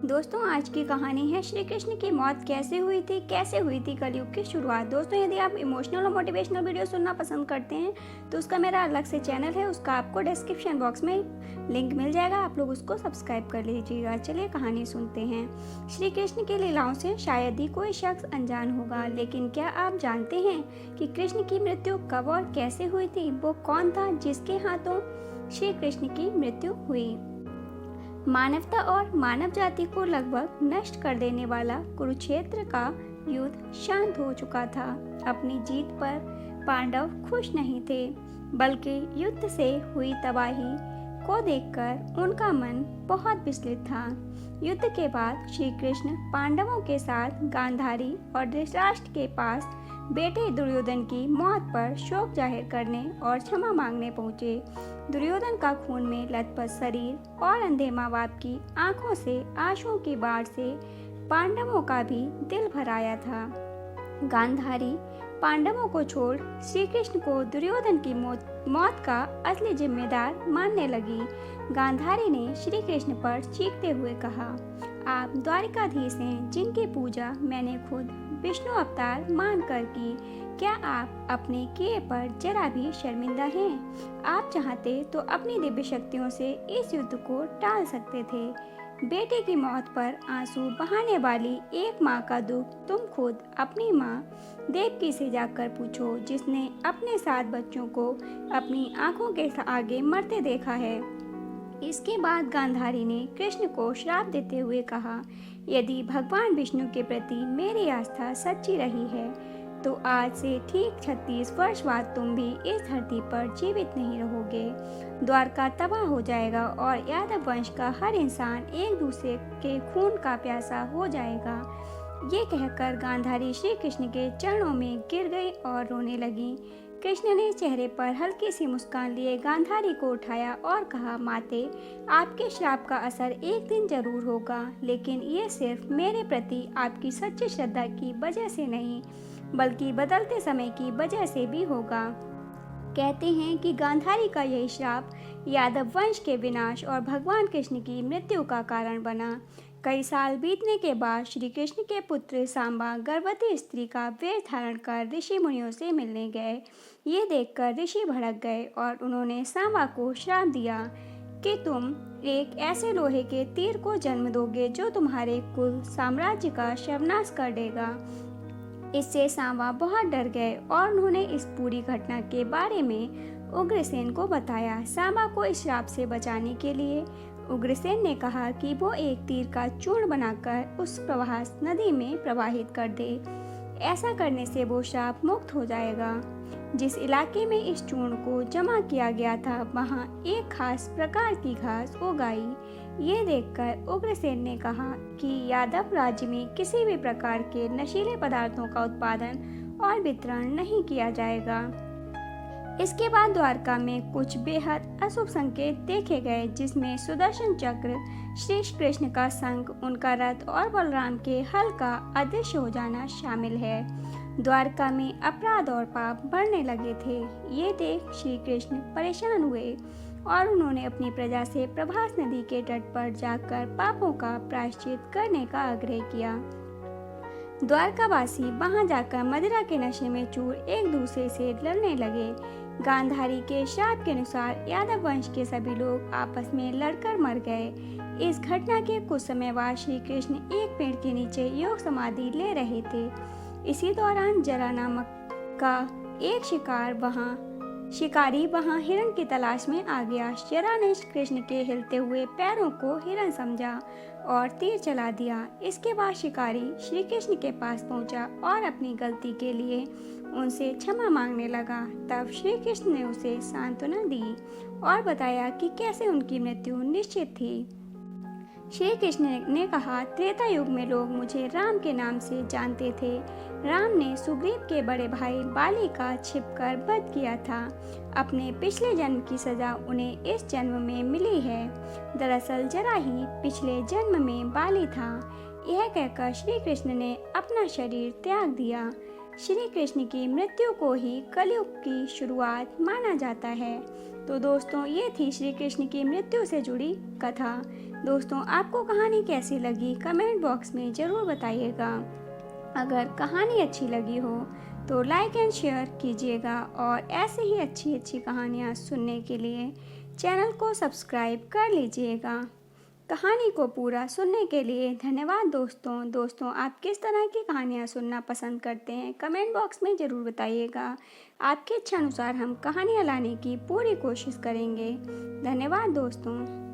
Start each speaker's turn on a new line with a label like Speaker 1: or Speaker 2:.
Speaker 1: दोस्तों आज की कहानी है श्री कृष्ण की मौत कैसे हुई थी कलयुग की शुरुआत। दोस्तों यदि आप इमोशनल और मोटिवेशनल वीडियो सुनना पसंद करते हैं तो उसका मेरा अलग से चैनल है, उसका आपको डिस्क्रिप्शन बॉक्स में लिंक मिल जाएगा, आप लोग उसको सब्सक्राइब कर लीजिएगा। चलिए कहानी सुनते हैं। श्री कृष्ण की लीलाओं से शायद ही कोई शख्स अनजान होगा, लेकिन क्या आप जानते हैं कि कृष्ण की मृत्यु कब और कैसे हुई थी? वो कौन था जिसके हाथों श्री कृष्ण की मृत्यु हुई? मानवता और मानव जाति को लगभग नष्ट कर देने वाला कुरुक्षेत्र का युद्ध शांत हो चुका था। अपनी जीत पर पांडव खुश नहीं थे, बल्कि युद्ध से हुई तबाही को देखकर उनका मन बहुत विचलित था। युद्ध के बाद श्री कृष्ण पांडवों के साथ गांधारी और धृतराष्ट्र के पास बेटे दुर्योधन की मौत पर शोक जाहिर करने और क्षमा मांगने पहुंचे। दुर्योधन का खून में लथपथ शरीर और अंधे माँ बाप की आंखों से आंसुओं की बाढ़ से पांडवों का भी दिल भर आया था। गांधारी पांडवों को छोड़ श्री कृष्ण को दुर्योधन की मौत का असली जिम्मेदार मानने लगी। गांधारी ने श्री कृष्ण पर चीखते हुए कहा, आप द्वारिकाधीश हैं जिनकी पूजा मैंने खुद विष्णु अवतार मानकर की। क्या आप अपने किए पर जरा भी शर्मिंदा हैं? आप चाहते तो अपनी दिव्य शक्तियों से इस युद्ध को टाल सकते थे। बेटे की मौत पर आंसू बहाने वाली एक माँ का दुख तुम खुद अपनी माँ देवकी से जाकर पूछो, जिसने अपने 7 बच्चों को अपनी आंखों के आगे मरते देखा है। इसके बाद गांधारी ने कृष्ण को श्राप देते हुए कहा, यदि भगवान विष्णु के प्रति मेरी आस्था सच्ची रही है तो आज से ठीक 36 वर्ष बाद तुम भी इस धरती पर जीवित नहीं रहोगे। द्वारका तबाह हो जाएगा और यादव वंश का हर इंसान एक दूसरे के खून का प्यासा हो जाएगा। ये कहकर गांधारी श्री कृष्ण के चरणों में गिर गई और रोने लगी। कृष्ण ने चेहरे पर हल्की सी मुस्कान लिए गांधारी को उठाया और कहा, माते, आपके श्राप का असर एक दिन जरूर होगा, लेकिन ये सिर्फ मेरे प्रति आपकी सच्ची श्रद्धा की वजह से नहीं, बल्कि बदलते समय की वजह से भी होगा। कहते हैं कि गांधारी का यही श्राप यादव वंश के विनाश और भगवान कृष्ण की मृत्यु का कारण बना। कई साल बीतने के बाद श्री कृष्ण के पुत्र सांबा गर्भवती स्त्री का वेश धारण कर ऋषि मुनियों से मिलने गए। ये देखकर ऋषि भड़क गए और उन्होंने सांबा को श्राप दिया कि तुम एक ऐसे लोहे के तीर को जन्म दोगे जो तुम्हारे कुल साम्राज्य का सर्वनाश कर देगा। इससे सांबा बहुत डर गए और उन्होंने इस पूरी घटना के बारे में उग्रसेन को बताया। सांबा को इस श्राप से बचाने के लिए उग्रसेन ने कहा कि वो एक तीर का चूर्ण बनाकर उस प्रवास नदी में प्रवाहित कर दे। ऐसा करने से वो श्राप मुक्त हो जाएगा। जिस इलाके में इस चूर्ण को जमा किया गया था वहाँ एक खास प्रकार की घास उगाई। ये देखकर उग्रसेन ने कहा कि यादव राज्य में किसी भी प्रकार के नशीले पदार्थों का उत्पादन और वितरण नहीं किया जाएगा। इसके बाद द्वारका में कुछ बेहद अशुभ संकेत देखे गए, जिसमें सुदर्शन चक्र, श्री कृष्ण का शंख, उनका रथ और बलराम के हल का अदृश्य हो जाना शामिल है। द्वारका में अपराध और पाप बढ़ने लगे थे। ये देख श्री कृष्ण परेशान हुए और उन्होंने अपनी प्रजा से प्रभास नदी के तट पर जाकर पापों का प्रायश्चित करने का आग्रह किया। द्वारकावासी वहां जाकर मदिरा के नशे में चूर एक दूसरे से लड़ने लगे। गांधारी के श्राप के अनुसार यादव वंश के सभी लोग आपस में लड़कर मर गए। इस घटना के कुछ समय बाद श्री कृष्ण एक पेड़ के नीचे योग समाधि ले रहे थे। इसी दौरान जरा नामक का एक शिकारी वहां हिरण की तलाश में आ गया। जरा ने कृष्ण के हिलते हुए पैरों को हिरण समझा और तीर चला दिया। इसके बाद शिकारी श्री कृष्ण के पास पहुंचा और अपनी गलती के लिए उनसे क्षमा मांगने लगा। तब श्री कृष्ण ने उसे सांत्वना दी और बताया कि कैसे उनकी मृत्यु निश्चित थी। श्री कृष्ण ने कहा, त्रेता युग में लोग मुझे राम के नाम से जानते थे। राम ने सुग्रीव के बड़े भाई बाली का छिपकर वध किया था। अपने पिछले जन्म की सजा उन्हें इस जन्म में मिली है। दरअसल जरा ही पिछले जन्म में बाली था। यह कहकर श्री कृष्ण ने अपना शरीर त्याग दिया। श्री कृष्ण की मृत्यु को ही कलयुग की शुरुआत माना जाता है। तो दोस्तों ये थी श्री कृष्ण की मृत्यु से जुड़ी कथा। दोस्तों आपको कहानी कैसी लगी कमेंट बॉक्स में ज़रूर बताइएगा। अगर कहानी अच्छी लगी हो तो लाइक एंड शेयर कीजिएगा और ऐसे ही अच्छी अच्छी कहानियाँ सुनने के लिए चैनल को सब्सक्राइब कर लीजिएगा। कहानी को पूरा सुनने के लिए धन्यवाद दोस्तों आप किस तरह की कहानियाँ सुनना पसंद करते हैं कमेंट बॉक्स में ज़रूर बताइएगा। आपकी इच्छा अनुसार हम कहानियाँ लाने की पूरी कोशिश करेंगे। धन्यवाद दोस्तों।